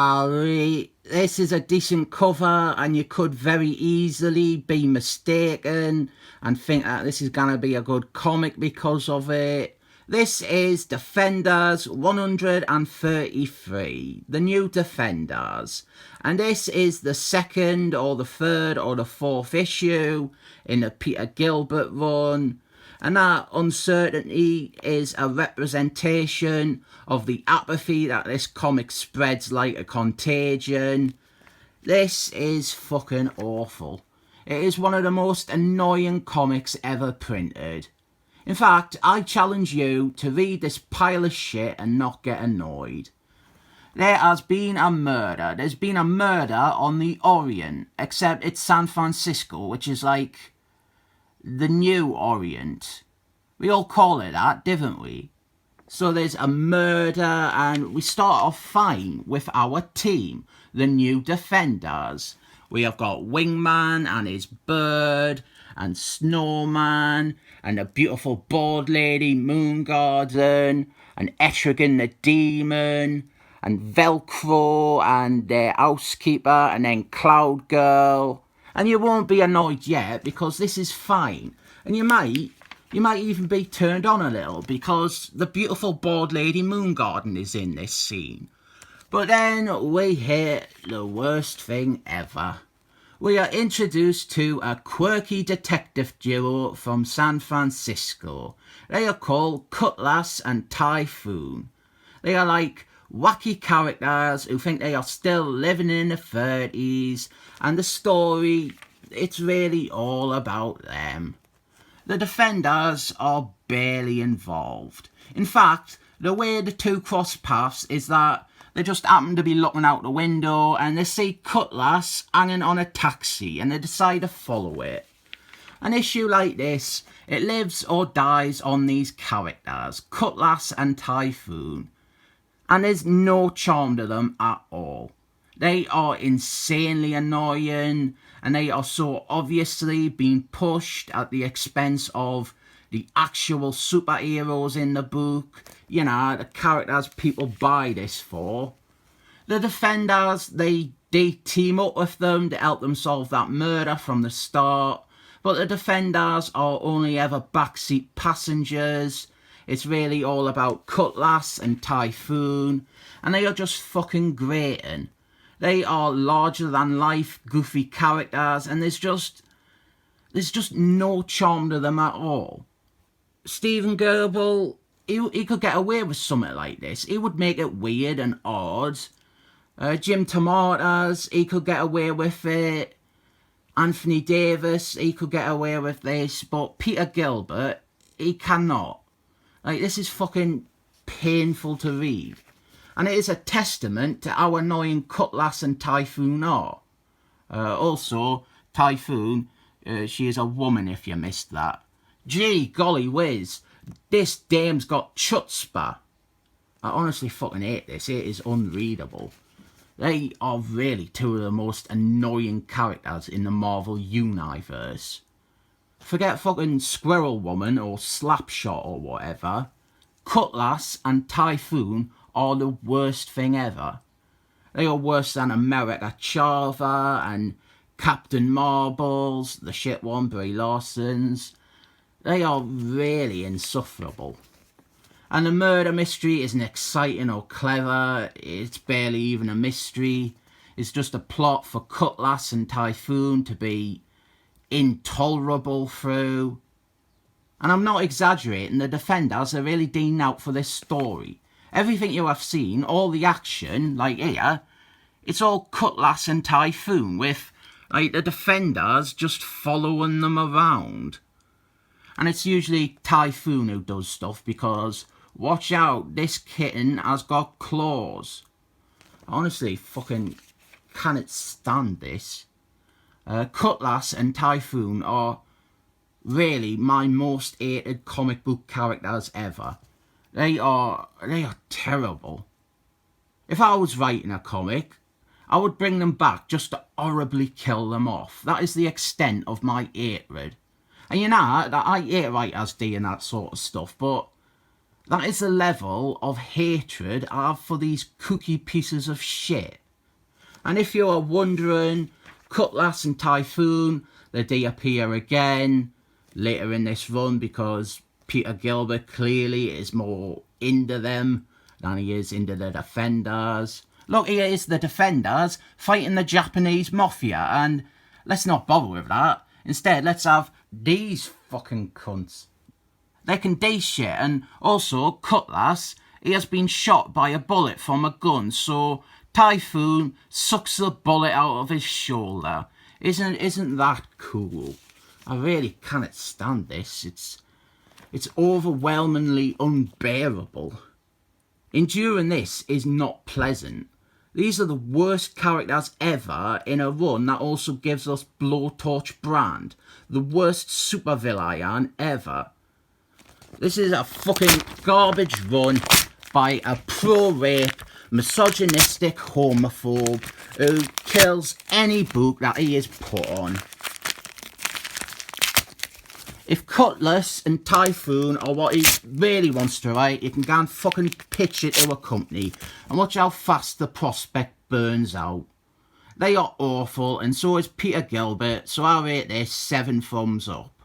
This is a decent cover, and you could very easily be mistaken and think that this is going to be a good comic because of it. This is Defenders 133, the new Defenders, and this is the second or the third or the fourth issue in the Peter Gilbert run. And that uncertainty is a representation of the apathy that this comic spreads like a contagion. This is fucking awful. It is one of the most annoying comics ever printed. In fact, I challenge you to read this pile of shit and not get annoyed. There has been a murder. There's been a murder on the Orient, except it's San Francisco, which is like the new Orient. We all call it that, didn't we? So there's a murder, and we start off fine with our team, the new Defenders. We have got Wingman and his bird, and Snowman, and a beautiful board lady, Moon Garden, and Etrigan the Demon, and Velcro, and their housekeeper, and then Cloud Girl. And you won't be annoyed yet, because this is fine. And you might even be turned on a little, because the beautiful board lady Moon Garden is in this scene. But then we hit the worst thing ever. We are introduced to a quirky detective duo from San Francisco. They are called Cutlass and Typhoon. They are like wacky characters who think they are still living in the 30s, and the story, it's really all about them. The Defenders are barely involved. In fact, the way the two cross paths is that they just happen to be looking out the window and they see Cutlass hanging on a taxi and they decide to follow it. An issue like this, it lives or dies on these characters, Cutlass and Typhoon. And there's no charm to them at all. They are insanely annoying, and they are so obviously being pushed at the expense of the actual superheroes in the book. You know, the characters people buy this for. The Defenders, they team up with them to help them solve that murder from the start. But the Defenders are only ever backseat passengers. It's really all about Cutlass and Typhoon, and they are just fucking grating. They are larger-than-life, goofy characters, and there's just no charm to them at all. Stephen Goebbels, he could get away with something like this. He would make it weird and odd. Jim Tomatoes, he could get away with it. Anthony Davis, he could get away with this, but Peter Gilbert, he cannot. Like, this is fucking painful to read. And it is a testament to how annoying Cutlass and Typhoon are. Also, Typhoon, she is a woman if you missed that. Gee, golly whiz, this dame's got chutzpah. I honestly fucking hate this, it is unreadable. They are really two of the most annoying characters in the Marvel universe. Forget fucking Squirrel Woman or Slapshot or whatever. Cutlass and Typhoon are the worst thing ever. They are worse than America Chavez and Captain Marbles, the shit one, Brie Larson's. They are really insufferable. And the murder mystery isn't exciting or clever. It's barely even a mystery. It's just a plot for Cutlass and Typhoon to be intolerable through. And I'm not exaggerating, the Defenders are really dealing out for this story. Everything you have seen, all the action, like here, it's all Cutlass and Typhoon with, like, the Defenders just following them around. And it's usually Typhoon who does stuff because, watch out, this kitten has got claws. Honestly, fucking cannot stand this. Cutlass and Typhoon are really my most hated comic book characters ever. They are terrible. If I was writing a comic, I would bring them back just to horribly kill them off. That is the extent of my hatred. And you know that I hate writers doing that sort of stuff, but that is the level of hatred I have for these kooky pieces of shit. And if you are wondering, Cutlass and Typhoon, they do appear again later in this run because Peter Gilbert clearly is more into them than he is into the Defenders. Look, here is the Defenders fighting the Japanese Mafia, and let's not bother with that. Instead, let's have these fucking cunts. They can do shit, and also Cutlass, he has been shot by a bullet from a gun, so Typhoon sucks the bullet out of his shoulder. Isn't that cool? I really cannot stand this. It's overwhelmingly unbearable. Enduring this is not pleasant. These are the worst characters ever in a run that also gives us Blowtorch Brand, the worst supervillain ever. This is a fucking garbage run by a pro-rape, misogynistic homophobe who kills any book that he is put on. If Cutlass and Typhoon are what he really wants to write, you can go and fucking pitch it to a company and watch how fast the prospect burns out. They are awful, and so is Peter Gilbert, so I rate this 7 thumbs up.